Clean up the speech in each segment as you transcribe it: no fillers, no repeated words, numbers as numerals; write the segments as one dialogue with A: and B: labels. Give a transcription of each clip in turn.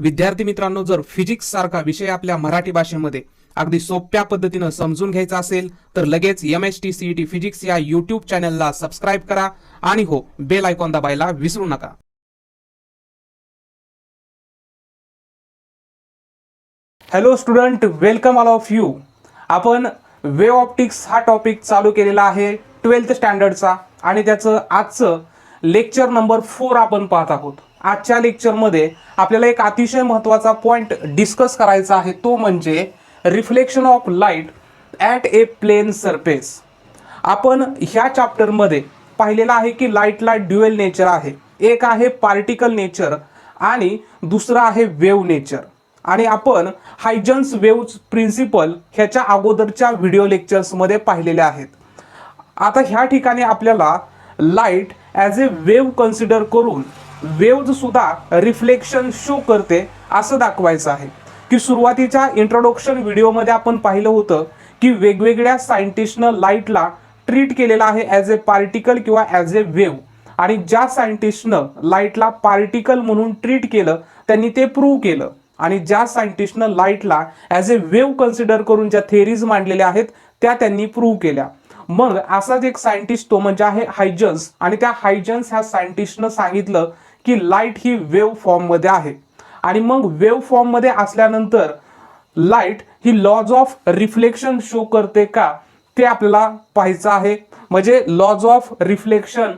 A: विद्यार्थी मित्रांनो, जर फिजिक्स सारखा विषय आपल्या मराठी भाषेमध्ये अगदी सोप्या पद्धतीने समजून घ्यायचा असेल तर लगेच MST CET फिजिक्स या यूट्यूब चॅनलला सबस्क्राईब करा आणि हो, बेल आयकॉन दाबायला विसरू नका. Hello student, welcome all of you. आपण वेव ऑप्टिक्स हा टॉपिक चालू केलेला आहे 12th स्टँडर्डचा आणि त्याचं आजचं लेक्चर नंबर 4 आपण पाहत आहोत. आजच्या लेक्चरमध्ये आपल्याला एक अतिशय महत्त्वाचा पॉइंट डिस्कस करायचा आहे, तो म्हणजे reflection of light at a plane surface. आपण ह्या चॅप्टरमध्ये पाहिलेलं आहे की लाईटला ड्युएल नेचर आहे. एक आहे पार्टिकल नेचर आणि दुसरं आहे वेव्ह नेचर. आणि आपण हायजन्स वेव्ह प्रिन्सिपल ह्याच्या अगोदरच्या व्हिडिओ लेक्चर्समध्ये पाहिलेले आहेत. आता ह्या ठिकाणी आपल्याला light as a wave consider करून वेव्ह सुद्धा रिफ्लेक्शन शो करते असं दाखवायचं आहे. की सुरुवातीच्या इंट्रोडक्शन व्हिडिओमध्ये आपण पाहिलं होतं की वेगवेगळ्या सायंटिस्टनं लाईटला ट्रीट केलेला आहे ॲज ए पार्टिकल किंवा ॲज ए वेव्ह. आणि ज्या सायंटिस्टनं लाईटला पार्टिकल म्हणून ट्रीट केलं त्यांनी ते प्रूव्ह केलं. आणि ज्या सायंटिस्टनं लाईटला ॲज ए वेव्ह कन्सिडर करून ज्या थेरीज मांडलेल्या आहेत त्या त्यांनी प्रूव्ह केल्या. मग असाच एक सायंटिस्ट तो म्हणजे आहे हायजन्स. आणि त्या हायजन्स ह्या सायंटिस्टनं सांगितलं की लाईट ही वेव्ह फॉर्ममध्ये आहे. आणि मग वेव्ह फॉर्ममध्ये असल्यानंतर लाईट ही लॉज ऑफ रिफ्लेक्शन शो करते का ते आपल्याला पाहायचं आहे. म्हणजे लॉज ऑफ रिफ्लेक्शन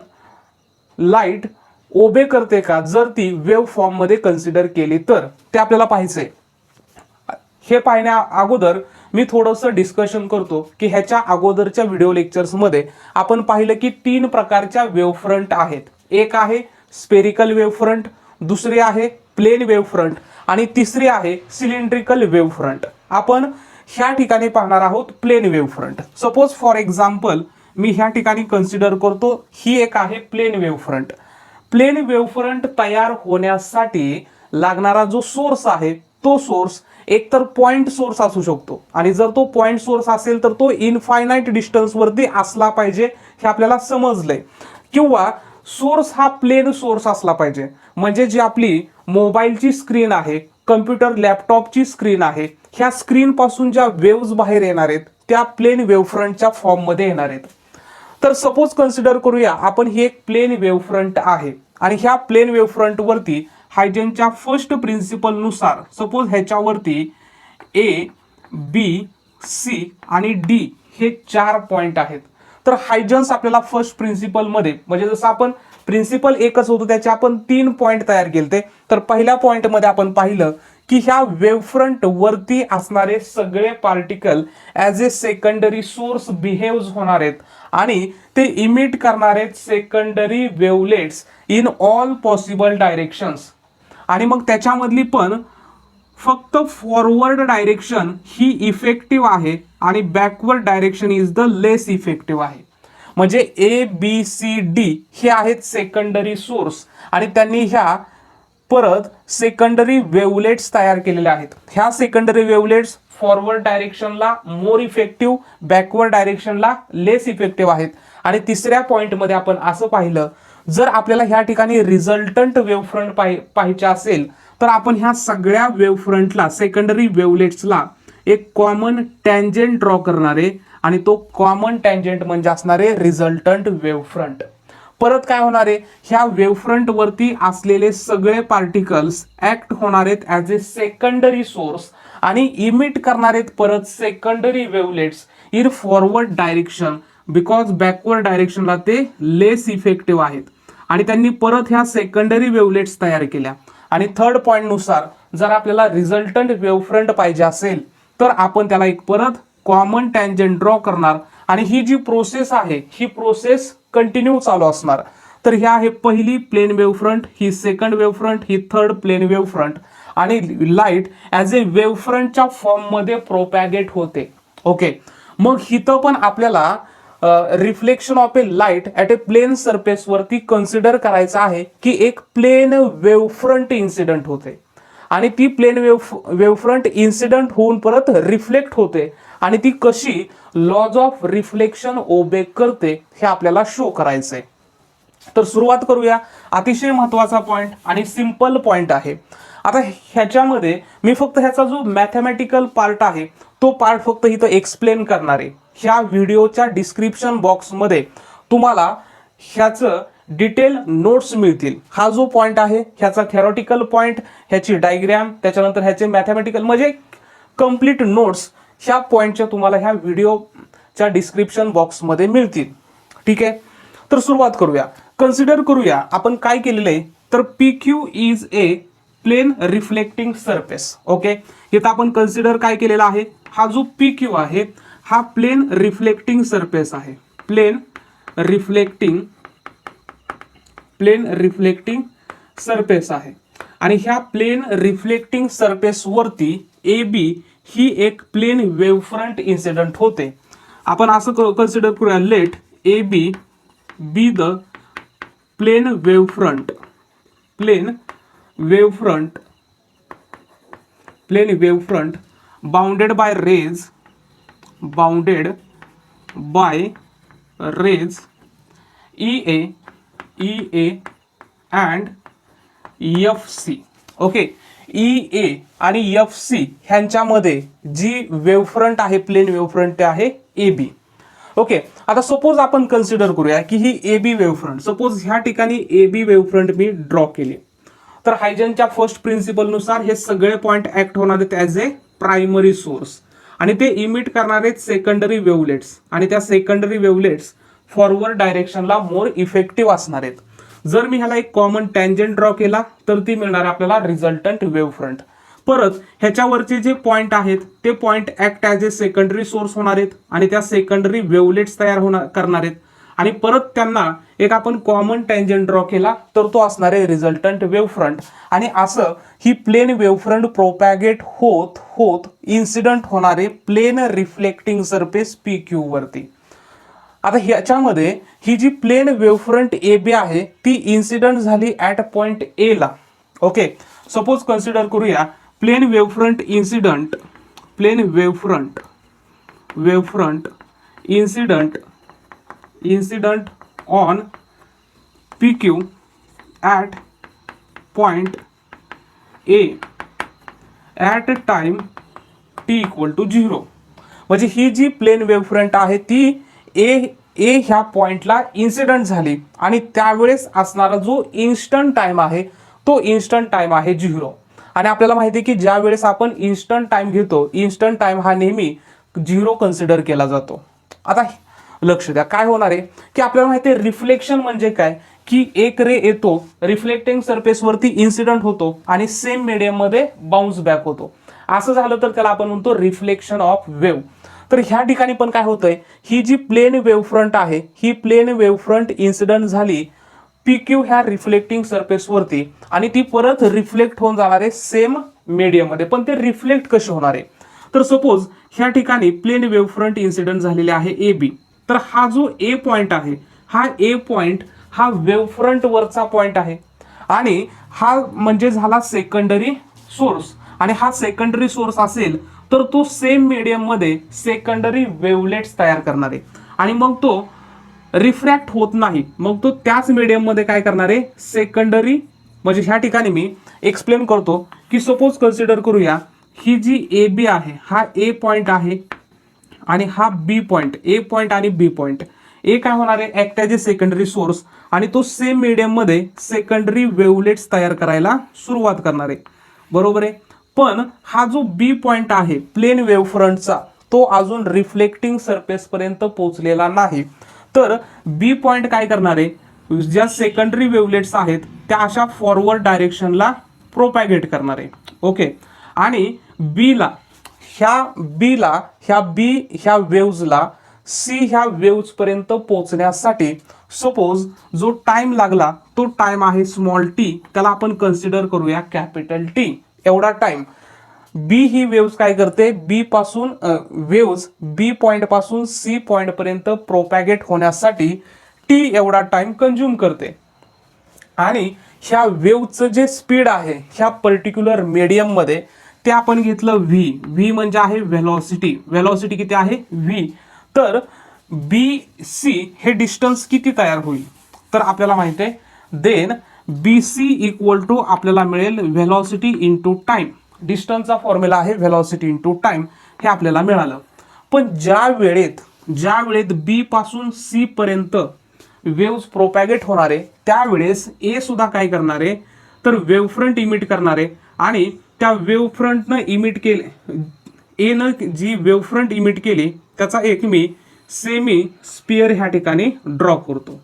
A: लाईट ओबे करते का जर ती वेव्ह फॉर्ममध्ये कन्सिडर केली तर ते आपल्याला पाहायचंय. हे पाहण्या अगोदर मी थोडंसं डिस्कशन करतो की ह्याच्या अगोदरच्या व्हिडिओ लेक्चर्समध्ये आपण पाहिलं की 3 प्रकारच्या वेव्ह फ्रंट आहेत. एक आहे स्पेरिकल वेव्ह फ्रंट, दुसरी आहे प्लेन वेव्ह फ्रंट आणि तिसरी आहे सिलेंड्रिकल वेव्ह फ्रंट. आपण ह्या ठिकाणी पाहणार आहोत plane wave front. Suppose for example मी ह्या ठिकाणी कन्सिडर करतो ही एक आहे plane wave front. Plane wave front तयार होण्यासाठी लागणारा जो सोर्स आहे तो सोर्स एकतर पॉइंट सोर्स असू शकतो आणि जर तो पॉइंट सोर्स असेल तर तो इनफायनाईट डिस्टन्स वरती असला पाहिजे हे आपल्याला समजलंय. किंवा सोर्स हा प्लेन सोर्स असला पाहिजे. म्हणजे जी आपली मोबाईलची स्क्रीन आहे, कम्प्युटर लॅपटॉपची स्क्रीन आहे, ह्या स्क्रीन पासून ज्या वेव्ज बाहेर येणार आहेत त्या प्लेन वेव्ह फ्रंटच्या फॉर्ममध्ये येणार आहेत. तर सपोज कन्सिडर करूया आपण ही एक प्लेन वेव्ह फ्रंट आहे आणि ह्या प्लेन वेव्ह फ्रंट वरती हायजनच्या फर्स्ट प्रिन्सिपल नुसार सपोज ह्याच्यावरती A, B, C आणि D हे 4 पॉइंट आहेत. तर हायजन्स आपल्याला फर्स्ट प्रिन्सिपल मध्ये म्हणजे जसं आपण प्रिन्सिपल एकच होतं त्याचे आपण 3 पॉइंट तयार केले. तर पहिल्या पॉइंट मध्ये आपण पाहिलं की ह्या वेव्ह फ्रंट वरती असणारे सगळे particle as a secondary source behave होणार आहेत आणि ते इमिट करणार आहेत secondary wavelets in all possible directions. आणि मग त्याच्यामधली पण फक्त फॉरवर्ड डायरेक्शन ही इफेक्टिव्ह आहे आणि backward direction is the less effective आहे. म्हणजे ABCD हे आहेत सेकंडरी सोर्स आणि त्यांनी ह्या परत सेकंडरी वेव्हलेट्स तयार केलेल्या आहेत. ह्या सेकंडरी वेव्हलेट्स फॉरवर्ड डायरेक्शनला मोर इफेक्टिव्ह, बॅकवर्ड डायरेक्शनला लेस इफेक्टिव्ह आहेत. आणि तिसऱ्या पॉइंटमध्ये आपण असं पाहिलं जर आपल्याला ह्या ठिकाणी रिझल्टंट वेव्ह फ्रंट पाहायचे असेल तर आपण ह्या सगळ्या वेव्ह फ्रंटला सेकंडरी वेव्हलेट्सला एक कॉमन टँजेंट ड्रॉ करणारे आणि तो कॉमन टँजेंट म्हणजे असणारे रिझल्टंट वेव्ह फ्रंट. परत काय होणार आहे, ह्या वेव्ह फ्रंट वरती असलेले सगळे पार्टिकल्स ऍक्ट होणार आहेत ॲज ए सेकंडरी सोर्स आणि इमिट करणार आहेत परत secondary wavelets in forward direction because backward डायरेक्शनला ते लेस इफेक्टिव्ह आहेत. आणि त्यांनी परत ह्या सेकंडरी वेव्हलेट्स तयार केल्या. आणि थर्ड पॉइंट नुसार जर आपल्याला रिझल्टंट वेव्ह फ्रंट पाहिजे असेल तर आपण त्याला एक परत कॉमन टँजेंट ड्रॉ करणार आणि ही जी प्रोसेस आहे ही प्रोसेस कंटिन्यू चालू असणार. तर ह्या आहे पहिली प्लेन वेव्ह फ्रंट, ही सेकंड वेव्ह फ्रंट, ही थर्ड प्लेन वेव्ह फ्रंट. आणि लाईट ॲज ए वेव्ह फ्रंटच्या फॉर्ममध्ये प्रोपॅगेट होते. ओके, मग हिथं पण आपल्याला reflection of a light at a plane surface वरती कन्सिडर करायचं आहे की एक प्लेन वेव्ह फ्रंट इन्सिडेंट होते आणि ती प्लेन वेव्ह फ्रंट इन्सिडेंट होऊन परत रिफ्लेक्ट होते आणि ती कशी लॉज ऑफ रिफ्लेक्शन ओबे करते हे आपल्याला शो करायचंय. तर सुरुवात करूया. अतिशय महत्त्वाचा पॉइंट आणि सिंपल पॉइंट आहे. आता ह्याच्यामध्ये मी फक्त ह्याचा जो मॅथमॅटिकल पार्ट आहे तो पार्ट फक्त इथं एक्सप्लेन करणार आहे. ह्या व्हिडिओच्या डिस्क्रिप्शन बॉक्समध्ये तुम्हाला ह्याचं डिटेल नोट्स मिळतील. हा जो पॉईंट आहे ह्याचा थेरॉटिकल पॉईंट, ह्याची डायग्रॅम, त्याच्यानंतर ह्याचे मॅथमॅटिकल म्हणजे कंप्लीट नोट्स ह्या पॉईंटच्या तुम्हाला ह्या व्हिडिओच्या डिस्क्रिप्शन बॉक्समध्ये मिळतील. ठीक आहे, तर सुरुवात करूया. कन्सिडर करूया आपण काय केलेलं आहे, तर P Q is a plane reflecting surface. Okay, इथं आपण कन्सिडर काय केलेला आहे, हा जो पी क्यू आहे हा प्लेन रिफ्लेक्टिंग सरफेस आहे. प्लेन रिफ्लेक्टिंग सरफेस आहे आणि ह्या प्लेन रिफ्लेक्टिंग सरफेस वरती ए बी ही एक प्लेन वेव्हफ्रंट इन्सिडेंट होते. आपण असं कन्सिडर करूया, let A B be the plane wavefront bounded by rays EA and FC. Okay, EA आणि FC ह्यांच्यामध्ये जी वेव्हफ्रंट आहे, प्लेन वेव्हफ्रंट, ते आहे AB. ओके, आता सपोज आपण कन्सिडर करूया की ही AB वेव्हफ्रंट, सपोज ह्या ठिकाणी AB वेव्हफ्रंट मी ड्रॉ केली, तर हायजनच्या फर्स्ट प्रिन्सिपल नुसार हे सगळे पॉइंट ऍक्ट होणार आहेत ॲज ए प्रायमरी सोर्स आणि ते इमिट करणार आहेत सेकंडरी वेव्हलेट्स आणि त्या सेकंडरी वेव्हलेट्स फॉरवर्ड डायरेक्शनला मोर इफेक्टिव्ह असणार आहेत. जर मी ह्याला एक कॉमन टँजंट ड्रॉ केला तर ती मिळणार आपल्याला रिझल्टंट वेव्हफ्रंट. परत ह्याच्यावरचे जे पॉइंट आहेत ते point act as a secondary source होणार आहेत आणि त्या सेकंडरी वेव्हलेट्स तयार करणार आहेत आणि परत त्यांना एक आपण कॉमन टँजंट ड्रॉ केला तर तो असणार आहे रिझल्टंट वेव्हफ्रंट. आणि असं ही प्लेन वेव्हफ्रंट प्रोपॅगेट होत होत इन्सिडंट होणारे plane reflecting surface P Q वरती. आता ह्याच्यामध्ये ही जी प्लेन वेव्हफ्रंट ए बी आहे ती इन्सिडंट झाली ऍट पॉइंट ए ला. ओके, सपोज कन्सिडर करूया plane wavefront incident on P Q at point A at time T equal to 0. म्हणजे ही जी प्लेन वेव्हफ्रंट आहे ती ए ह्या पॉइंटला इन्सिडंट झाली आणि त्यावेळेस असणारा जो इन्स्टंट टाइम आहे तो इन्स्टंट टाइम आहे 0. आणि आपल्याला माहिती आहे की ज्या वेळेस आपण इन्स्टंट टाइम घेतो, इन्स्टंट टाइम हा नेहमी 0 कन्सिडर केला जातो. आता लक्ष द्या, काय होणार आहे की आपल्याला माहिती आहे रिफ्लेक्शन म्हणजे काय, की एक रे येतो, रिफ्लेक्टिंग सरफेस वरती इन्सिडंट होतो आणि सेम मीडियम मध्ये बाउन्स बॅक होतो. असं झालं तर त्याला आपण म्हणतो रिफ्लेक्शन ऑफ वेव्ह. तर ह्या ठिकाणी पण काय होतंय, ही जी प्लेन वेव्हफ्रंट आहे ही प्लेन वेव्हफ्रंट इन्सिडंट झाली पी क्यू ह्या रिफ्लेक्टिंग सरफेस वरती आणि ती परत रिफ्लेक्ट होऊन जाणार आहे सेम मीडियम मध्ये. पण ते रिफ्लेक्ट कसे होणार आहे, तर सपोज ह्या ठिकाणी प्लेन वेव्हफ्रंट इन्सिडंट झालेले आहे ए बी, तर हा जो ए पॉइंट आहे हा ए पॉइंट हा वेव्हफ्रंट वरचा पॉइंट आहे आणि हा म्हणजे झाला सेकंडरी सोर्स आणि हा सेकंडरी सोर्स असेल तर तो सेम मीडियम मध्ये सेकंडरी वेव्हलेट्स तयार करणार आहे आणि मग तो रिफ्रॅक्ट होत नाही, मग तो त्याच मीडियम मध्ये काय करणार आहे सेकंडरी. म्हणजे ह्या ठिकाणी मी एक्सप्लेन करतो की सपोज कन्सिडर करूया ही जी ए बी आहे हा ए पॉइंट आहे आणि हा बी पॉइंट, ए पॉइंट आणि बी पॉइंट. ए काय होणार आहे act as a secondary source आणि तो सेम मीडियम मध्ये सेकंडरी वेव्हलेट्स तयार करायला सुरुवात करणार आहे, बरोबर आहे. पण हा जो बी पॉइंट आहे प्लेन वेव्हफ्रंटचा तो अजून रिफ्लेक्टिंग सरफेस पर्यंत पोहोचलेला नाही. तर बी पॉइंट काय करणार आहे, ज्या सेकंडरी वेव्हलेट्स आहेत त्या अशा फॉरवर्ड डायरेक्शनला प्रोपॅगेट करणार आहे. ओके, आणि ह्या वेव्हजला सी ह्या वेव्हज पर्यंत पोहोचण्यासाठी सपोज जो टाइम लागला तो टाइम आहे स्मॉल टी, त्याला आपण कन्सिडर करूया कॅपिटल टी. एवढा टाइम बी ही वेव्हज काय करते, बी पासून वेव्हज बी पॉइंट पासून सी पॉइंट पर्यंत प्रोपॅगेट होण्यासाठी टी एवढा टाइम कंझ्युम करते. आणि ह्या वेव्हचं जे स्पीड आहे ह्या पर्टिक्युलर मीडियम मध्ये ते आपण घेतलं व्ही म्हणजे आहे व्हेलॉसिटी. व्हेलॉसिटी किती आहे व्ही. तर बी सी हे डिस्टन्स किती तयार होईल, तर आपल्याला माहिती आहे then B C equal to आपल्याला मिळेल व्हेलॉसिटी इंटू टाइम. डिस्टन्सचा फॉर्म्युला आहे व्हेलॉसिटी इंटू टाइम, हे आपल्याला मिळालं. पण ज्या वेळेत बी पासून सी पर्यंत वेव्स प्रोपॅगेट होणार आहे त्यावेळेस ए सुद्धा काय करणार आहे तर वेव्ह फ्रंट इमिट करणार आहे. आणि त्या वेव्ह फ्रंटनं इमिट केले, एनं जी वेव्ह फ्रंट इमिट केली त्याचा एक मी सेमी स्पियर ह्या ठिकाणी ड्रॉ करतो.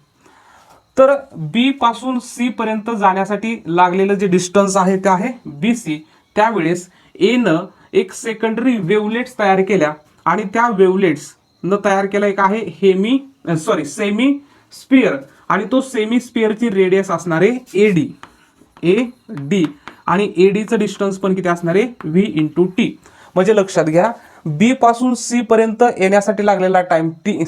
A: तर बी पासून सी पर्यंत जाण्यासाठी लागलेलं जे डिस्टन्स आहे ते आहे बी सी. त्यावेळेस एनं एक सेकंडरी वेव्हलेट्स तयार केल्या आणि त्या वेव्हलेट्स न तयार केला एक आहे सेमी स्पियर, आणि तो सेमी स्पियरची रेडियस असणार आहे ए डी आणि एडीचं डिस्टन्स पण किती असणार आहे व्ही इंटू टी. म्हणजे लक्षात घ्या बी पासून सी पर्यंत येण्यासाठी लागलेला टाइम टी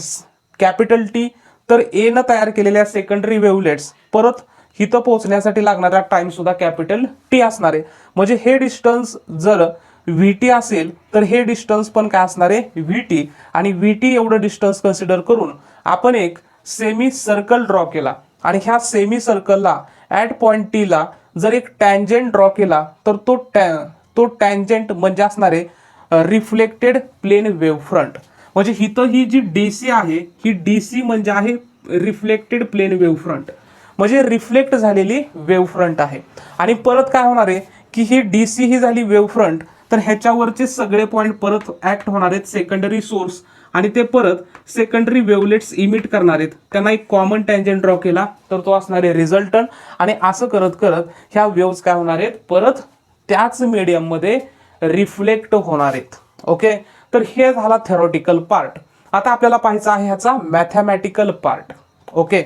A: कॅपिटल टी, तर ए न तयार केलेल्या सेकंडरी वेव्हलेट्स परत इथं पोहोचण्यासाठी लागणारा टाइम सुद्धा कॅपिटल टी असणार आहे. म्हणजे हे डिस्टन्स जर व्ही टी असेल तर हे डिस्टन्स पण काय असणार आहे व्ही टी, आणि व्ही टी एवढं डिस्टन्स कन्सिडर करून आपण एक सेमी सर्कल ड्रॉ केला आणि ह्या सेमी सर्कलला ऍट पॉइंट टी ला जर एक टँजेंट ड्रॉ केला तर तो टँजेंट म्हणजे असणार आहे रिफ्लेक्टेड प्लेन वेव्ह फ्रंट. म्हणजे इथं ही जी डीसी आहे ही डीसी म्हणजे आहे रिफ्लेक्टेड प्लेन वेव्ह फ्रंट, म्हणजे रिफ्लेक्ट झालेली वेव्ह फ्रंट आहे. आणि परत काय होणार आहे की ही डीसी ही झाली वेव्ह फ्रंट, तर ह्याच्यावरचे सगळे पॉईंट परत ऍक्ट होणार आहेत सेकंडरी सोर्स आणि ते परत सेकंडरी वेव्हलेट्स इमिट करणार आहेत. त्यांना एक कॉमन टँजेंट ड्रॉ केला तर तो असणार आहे रिझल्टंट, आणि असं करत करत ह्या वेव्स काय होणार आहेत परत त्याच मीडियम मध्ये रिफ्लेक्ट होणार आहेत. ओके, तर हे झाला थेरोटिकल पार्ट. आता आपल्याला पाहायचं आहे ह्याचा मॅथमॅटिकल पार्ट. ओके,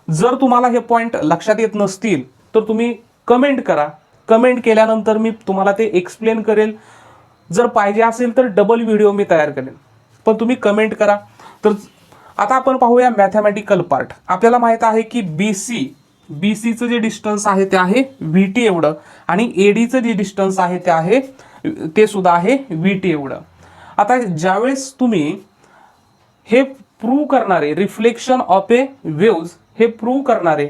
A: जर तुम्हाला हे पॉइंट लक्षात येत नसतील तर तुम्ही कमेंट करा. कमेंट केल्यानंतर मी तुम्हाला ते एक्सप्लेन करेल. जर पाहिजे असेल तर डबल व्हिडिओ मी तयार करेन, पण तुम्ही कमेंट करा. तर आता आपण पाहूया मॅथमॅटिकल पार्ट. आपल्याला माहित आहे की बीसीचं जे डिस्टन्स आहे ते आहे व्ही टी एवढं, आणि एडीचं जे डिस्टन्स आहे ते आहे ते सुद्धा आहे व्ही टी एवढं. आता ज्यावेळेस तुम्ही हे प्रूव्ह करणारे रिफ्लेक्शन ऑफ ए वेव्स हे प्रूव्ह करणारे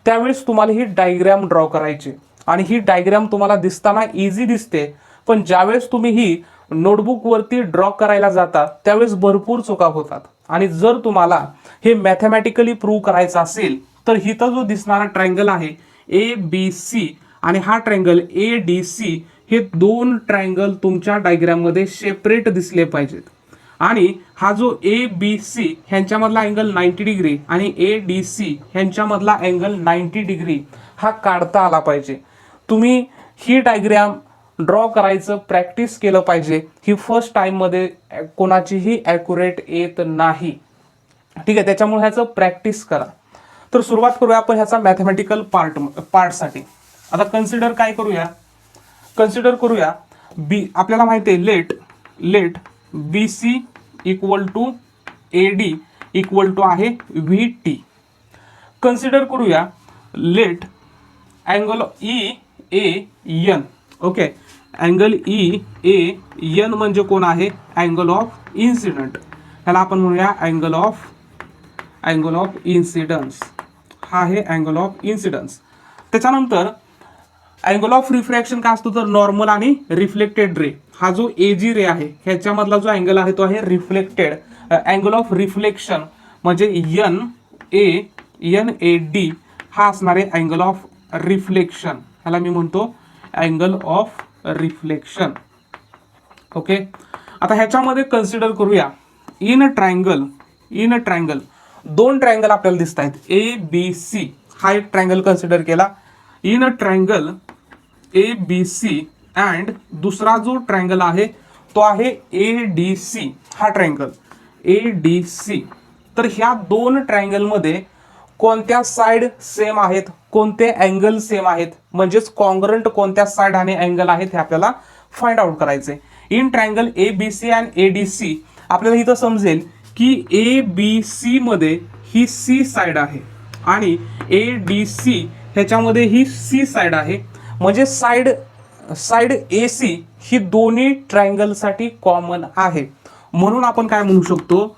A: त्यावेळेस तुम्हाला ही डायग्राम ड्रॉ करायची, आणि ही डायग्राम तुम्हाला दिसताना इझी दिसते, पण ज्यावेळेस तुम्ही ही नोटबुक वरती ड्रॉ करायला जाता त्यावेळेस भरपूर चुका होतात. आणि जर तुम्हाला हे मॅथमॅटिकली प्रूव्ह करायचं असेल तर इथं जो दिसणारा ट्रायंगल आहे ए बी सी आणि हा ट्रायंगल ए डी सी, हे दोन ट्रायंगल तुमच्या डायग्राम मध्ये सेपरेट दिसले पाहिजेत. आणि हा जो ए बी सी ह्यांच्यामधला अँगल 90 डिग्री आणि ए डी सी ह्यांच्यामधला अँगल 90 डिग्री हा काढता आला पाहिजे. तुम्ही ही डायग्राम ड्रॉ करायचं प्रॅक्टिस केलं पाहिजे. ही फर्स्ट टाइम मध्ये कोणाचीही ॲक्युरेट येत नाही. ठीक आहे, त्याच्यामुळे ह्याचं प्रॅक्टिस करा. तर सुरुवात करूया आपण ह्याचा मॅथमॅटिकल पार्टसाठी. आता कन्सिडर करूया बी. आपल्याला माहिती आहे let B C equal to A D equal to आहे व्ही टी. कन्सिडर करूया let angle E A N. Okay, angle E A N म्हणजे कोण आहे अँगल ऑफ इन्सिडंट. ह्याला आपण म्हणूया अँगल ऑफ इन्सिडन्स. हा आहे अँगल ऑफ इन्सिडन्स. त्याच्यानंतर अँगल ऑफ रिफ्रॅक्शन काय असतो तर नॉर्मल आणि रिफ्लेक्टेड रे. हा जो ए जी रे आहे ह्याच्यामधला जो अँगल आहे तो आहे रिफ्लेक्टेड. अँगल ऑफ रिफ्लेक्शन म्हणजे एन ए डी हा असणार आहे अँगल ऑफ रिफ्लेक्शन. ह्याला मी म्हणतो अँगल ऑफ रिफ्लेक्शन. ओके, आता ह्याच्यामध्ये कन्सिडर करूया इन ट्रायंगल दोन ट्रायंगल आपल्याला दिसत आहेत ए बी सी. हा एक ट्रायंगल कन्सिडर केला in a triangle A B C, and दुसरा जो ट्रायंगल आहे तो आहे ए डी सी. हा ट्रायंगल ए डी सी. तर ह्या दोन ट्रायंगल मध्ये कोणत्या साइड सेम आहेत, कोणते अँगल सेम आहेत, म्हणजेच कॉन्ग्रंट कोणत्या साइड आणि अँगल आहेत हे आपल्याला फाइंड आउट करायचे. In triangle A B C and A D C आपल्याला इथं समजेल की ए बी सी मध्ये ही सी साइड आहे आणि ए डी सी ह्याच्यामध्ये ही सी साइड आहे. म्हणजे साइड ए सी ही दोन्ही ट्रायंगलसाठी कॉमन आहे. म्हणून आपण काय म्हणू शकतो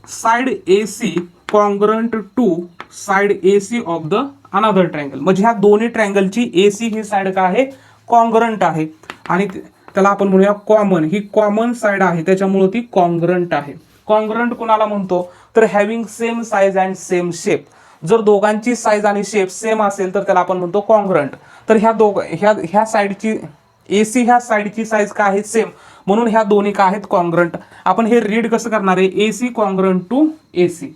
A: side A C congruent to side A C of the another triangle, म्हणजे ह्या दोन्ही ट्रायंगलची AC ही साइड काय आहे, कॉन्ग्रंट आहे. आणि त्याला आपण म्हणूया कॉमन, ही कॉमन साइड आहे त्याच्यामुळे ती कॉन्ग्रंट आहे. कॉन्ग्रंट कोणाला म्हणतो, तर having same size and same shape. जर दोघांची साइज आणि शेप सेम असेल तर त्याला आपण म्हणतो कॉन्ग्रंट. तर ह्या साइडची AC ह्या साइडची साइज काय आहे, सेम, म्हणून ह्या दोन्ही काय आहेत, कॉन्ग्रंट. आपण हे रीड कसं करणार आहे, AC कॉन्ग्रंट टू AC.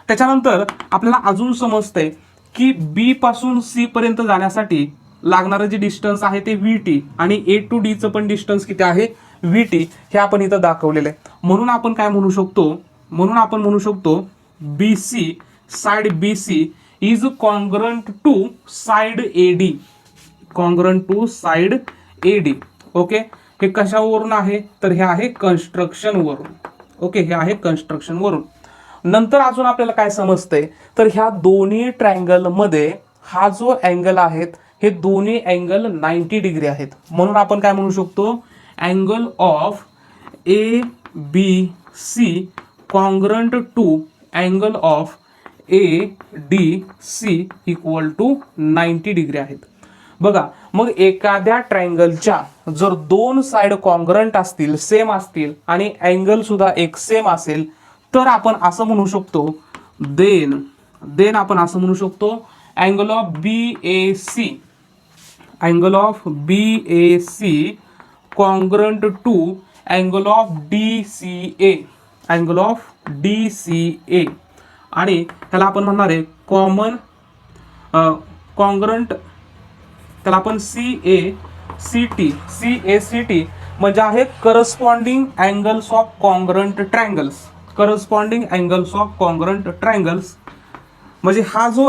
A: त्याच्यानंतर आपल्याला अजून समजतंय की B पासून C पर्यंत जाण्यासाठी लागणारं जे डिस्टन्स आहे ते VT आणि A टू D चं पण डिस्टन्स किती आहे, VT, हे आपण इथं दाखवलेलं आहे. म्हणून आपण काय म्हणू शकतो, BC side BC is congruent to side AD, congruent to side AD. Okay, हे कशावरून आहे, तर हे आहे कन्स्ट्रक्शन वरून. ओके, हे आहे कन्स्ट्रक्शन वरून. नंतर अजून आपल्याला काय समजतंय, तर ह्या दोन्ही ट्रायंगल मध्ये हा जो अँगल आहेत, हे दोन्ही अँगल 90 डिग्री आहेत. म्हणून आपण काय म्हणू शकतो, angle of ABC congruent to angle of ADC equal to 90 degree आहेत. बघा, मग एखाद्या ट्रायंगलच्या जर दोन साइड कॉन्ग्रंट असतील, सेम असतील आणि अँगल सुद्धा एक सेम असेल, तर आपण असं म्हणू शकतो, देन आपण असं म्हणू शकतो, angle of BAC congruent to angle of DCA, आणि त्याला आपण म्हणणार आहे कॉन्ग्रंट, त्याला आपण CACT म्हणजे आहे corresponding angles of congruent triangles. म्हणजे हा जो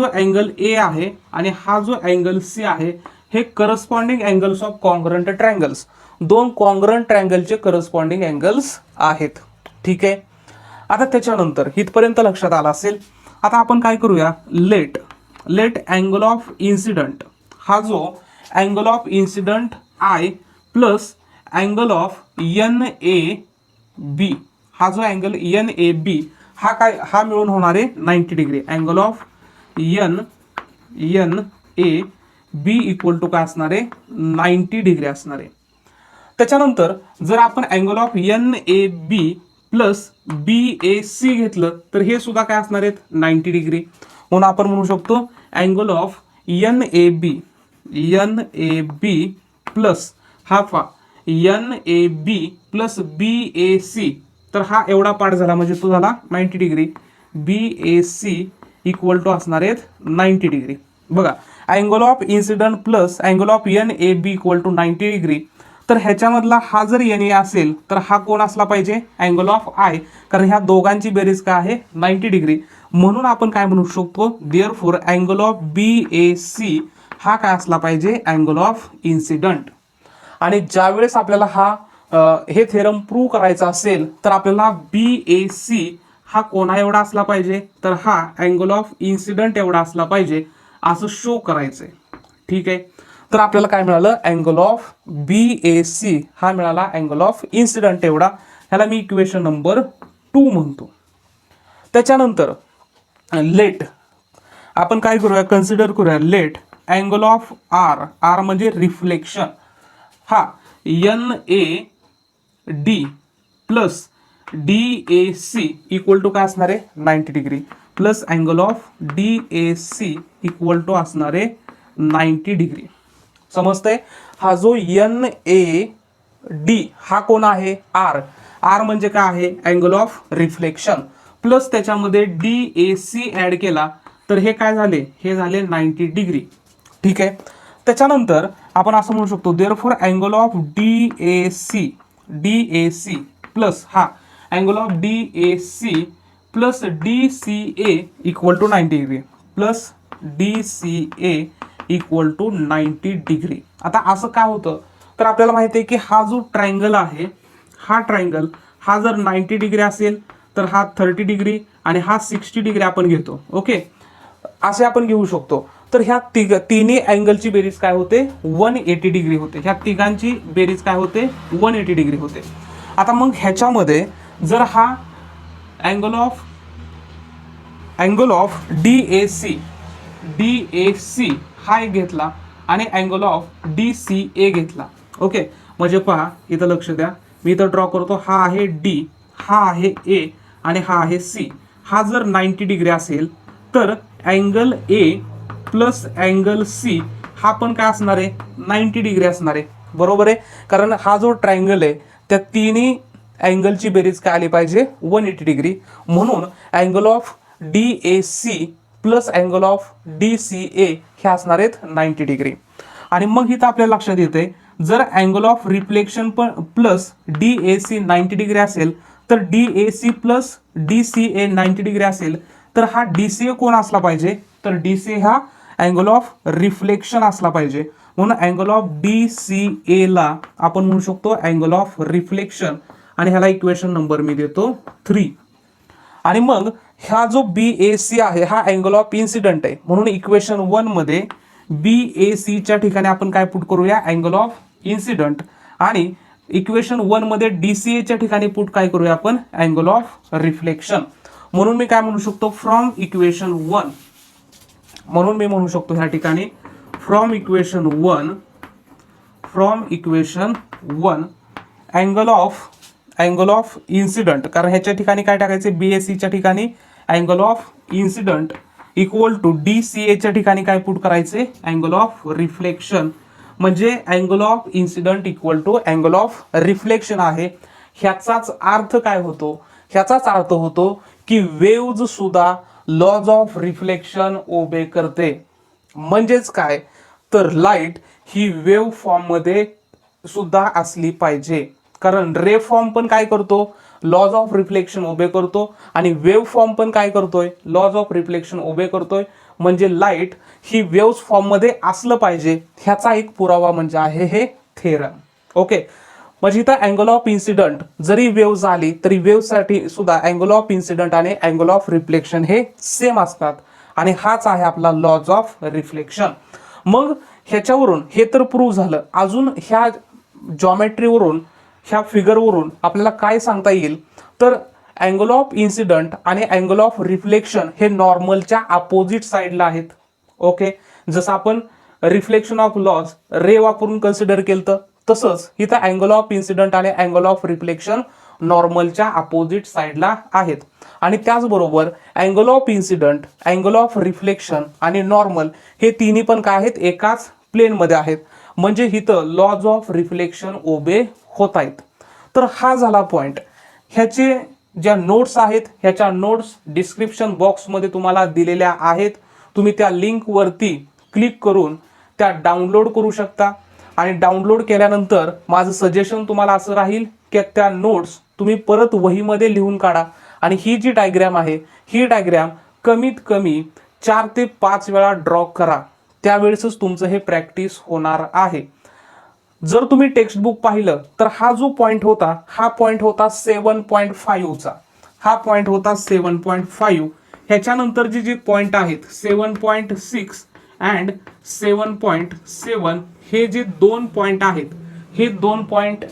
A: अँगल A आहे आणि हा जो अँगल C आहे, हे corresponding angles of congruent triangles, दोन कॉन्ग्रंट ट्रायंगलचे करस्पॉन्डिंग अँगल्स आहेत. ठीक आहे, आता त्याच्यानंतर इथपर्यंत लक्षात आलं असेल. आता आपण काय करूया, लेट अँगल ऑफ इन्सिडंट, हा जो angle of incident I plus angle of NAB, हा जो अँगल NAB हा मिळून होणार आहे 90 degree. Angle of NAB equal to काय असणार आहे, 90 डिग्री असणार आहे. त्याच्यानंतर जर आपण angle of NAB plus BAC घेतलं तर हे सुद्धा काय असणार आहेत, 90 डिग्री. म्हणून आपण म्हणू शकतो angle of NAB plus NAB plus BAC, तर हा एवढा पार्ट झाला म्हणजे तो झाला 90 डिग्री. BAC इक्वल टू असणार आहेत 90 डिग्री. बघा, angle of incident plus angle of NAB equal to 90 degree. तर ह्याच्यामधला हा जर NA असेल तर हा कोण असला पाहिजे, अँगल ऑफ I, कारण ह्या दोघांची बेरीज काय आहे, 90 डिग्री. म्हणून आपण काय म्हणू शकतो, देअरफॉर अँगल ऑफ BAC हा काय असला पाहिजे, अँगल ऑफ इन्सिडंट. आणि ज्यावेळेस आपल्याला हे थेरम प्रूव्ह करायचा असेल तर आपल्याला BAC हा कोणा एवढा असला पाहिजे, तर हा अँगल ऑफ इन्सिडंट एवढा असला पाहिजे असं शो करायचंय. ठीक आहे, तर आपल्याला काय मिळालं, अँगल ऑफ BAC हा मिळाला अँगल ऑफ इन्सिडंट एवढा. ह्याला मी इक्वेशन नंबर 2 म्हणतो. त्याच्यानंतर लेट आपण काय करूया, कन्सिडर करूया, लेट अँगल ऑफ R म्हणजे रिफ्लेक्शन, हा NAD plus DAC equal to काय असणार आहे, 90 degree, plus angle of DAC equal to असणार आहे 90 डिग्री. समजतंय, हा जो NAD हा कोण आहे, R म्हणजे काय आहे, अँगल ऑफ रिफ्लेक्शन, प्लस त्याच्यामध्ये DAC ऍड केला तर हे काय झाले, हे झाले 90 डिग्री. ठीक आहे, त्याच्यानंतर आपण असं म्हणू शकतो, therefore angle of DAC plus हा angle of DAC plus DCA equal to 90 degree, plus DCA equal to 90 degree. आता असं काय होतं, तर आपल्याला माहिती आहे की हा जो ट्रायंगल आहे, हा ट्रायंगल हा जर 90 डिग्री असेल तर हा 30 डिग्री आणि हा 60 डिग्री आपण घेतो. ओके, असे आपण घेऊ शकतो. तर ह्या तिन्ही अँगलची बेरीज काय होते, 180 डिग्री होते. ह्या तिघांची बेरीज काय होते, 180 डिग्री होते. आता मग ह्याच्यामध्ये जर हा angle of DAC D A C हा एक घेतला आणि angle of D C A घेतला. ओके, म्हणजे पहा इथं लक्ष द्या, मी इथं ड्रॉ करतो. हा आहे डी, हा आहे ए आणि हा आहे सी. हा जर 90 डिग्री असेल तर angle A plus angle C हा पण काय असणार आहे, 90 डिग्री असणार आहे. बरोबर आहे, कारण हा जो ट्रायंगल आहे त्या तिन्ही अँगलची बेरीज काय आली पाहिजे, 180 डिग्री. म्हणून angle of D A C plus angle of D C A हे असणार आहेत 90 डिग्री. आणि मग इथं आपल्याला लक्षात येते, जर अँगल ऑफ रिफ्लेक्शन पण plus D A C 90 degree असेल तर D A C plus D C A 90 degree असेल तर हा डी सी ए कोण असला पाहिजे, तर डी सी ए हा अँगल ऑफ रिफ्लेक्शन असला पाहिजे. म्हणून अँगल ऑफ डी सी ए ला आपण म्हणू शकतो अँगल ऑफ रिफ्लेक्शन, आणि ह्याला इक्वेशन नंबर मी देतो 3. आणि मग हा जो बी ए सी आहे हा अँगल ऑफ इन्सिडंट आहे. म्हणून इक्वेशन 1 मध्ये बी ए सी च्या ठिकाणी आपण काय पुट करूया, अँगल ऑफ इन्सिडंट. आणि इक्वेशन 1 मध्ये डी सी ए च्या ठिकाणी पुट काय करूया आपण, अँगल ऑफ रिफ्लेक्शन. म्हणून मी काय म्हणू शकतो, फ्रॉम इक्वेशन 1, म्हणून मी म्हणू शकतो ह्या ठिकाणी from equation 1 angle of incident, कारण ह्याच्या ठिकाणी काय टाकायचे, बीएससी च्या ठिकाणी angle of incident equal to D C A च्या ठिकाणी काय पुट करायचे, अँगल ऑफ रिफ्लेक्शन. म्हणजे angle of incident equal to angle of reflection आहे. ह्याचाच अर्थ काय होतो, ह्याचाच अर्थ होतो की वेव्ज सुद्धा लॉज ऑफ रिफ्लेक्शन ओबे करते. म्हणजेच काय, तर लाईट ही वेव्ह फॉर्म मध्ये सुद्धा असली पाहिजे. कारण रे फॉर्म पण काय करतो, लॉज ऑफ रिफ्लेक्शन ओबे करतो, आणि वेव्ह फॉर्म पण काय करतोय, लॉज ऑफ रिफ्लेक्शन ओबे करतोय. म्हणजे लाईट ही वेव्स फॉर्म मध्ये असलं पाहिजे, ह्याचा एक पुरावा म्हणजे आहे हे थेरम. ओके, म्हणजे इथं अँगल ऑफ इन्सिडंट जरी वेव्ह झाली तरी वेव्हसाठी सुद्धा अँगल ऑफ इन्सिडंट आणि अँगल ऑफ रिफ्लेक्शन हे सेम असतात, आणि हाच आहे आपला लॉज ऑफ रिफ्लेक्शन. मग ह्याच्यावरून हे तर प्रूव्ह झालं. अजून ह्या जॉमेट्रीवरून, ह्या फिगरवरून आपल्याला काय सांगता येईल, तर अँगल ऑफ इन्सिडंट आणि अँगल ऑफ रिफ्लेक्शन हे नॉर्मलच्या अपोजिट साईडला आहेत. ओके, जसं आपण रिफ्लेक्शन ऑफ लॉज रे वापरून कन्सिडर केलं, तसंच इथं अँगल ऑफ इन्सिडंट आणि अँगल ऑफ रिफ्लेक्शन नॉर्मलच्या अपोजिट साईडला आहेत. आणि त्याचबरोबर angle of incident, angle of reflection आणि नॉर्मल हे तिन्ही पण काय आहेत, एकाच प्लेनमध्ये आहेत. म्हणजे इथं लॉज ऑफ रिफ्लेक्शन ओबे होत आहेत. तर हा झाला पॉइंट. ह्याचे ज्या नोट्स आहेत, ह्याच्या नोट्स डिस्क्रिप्शन बॉक्समध्ये तुम्हाला दिलेल्या आहेत. तुम्ही त्या लिंकवरती क्लिक करून त्या डाउनलोड करू शकता. आणि डाउनलोड केल्यानंतर माझं सजेशन तुम्हाला असं राहील की त्या नोट्स तुम्ही परत वहीमध्ये लिहून काढा, आणि ही जी डायग्रॅम आहे ही डायग्रॅम कमीत कमी 4 ते 5 वेळा ड्रॉ करा. त्यावेळेसच तुमचं हे प्रॅक्टिस होणार आहे. जर तुम्ही टेक्स्ट बुक पाहिलं तर हा जो पॉइंट होता, हा पॉइंट होता 7.5चा. हा पॉइंट होता 7.5. ह्याच्यानंतर जी पॉइंट आहेत 7.6 अँड 7.7 हे जे 2 पॉइंट आहेत, हे 2 पॉइंट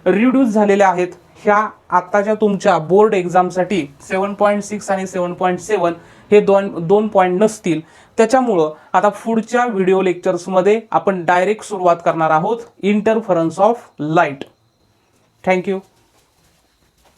A: रिड्यूस झालेले आहेत. ह्या आताच्या तुमच्या बोर्ड एक्झामसाठी 7.6 आणि 7.7 हे दोन पॉइंट नसतील. त्याच्यामुळं आता पुढच्या व्हिडिओ लेक्चर्समध्ये आपण डायरेक्ट सुरुवात करणार आहोत इंटरफरन्स ऑफ लाईट. थँक्यू.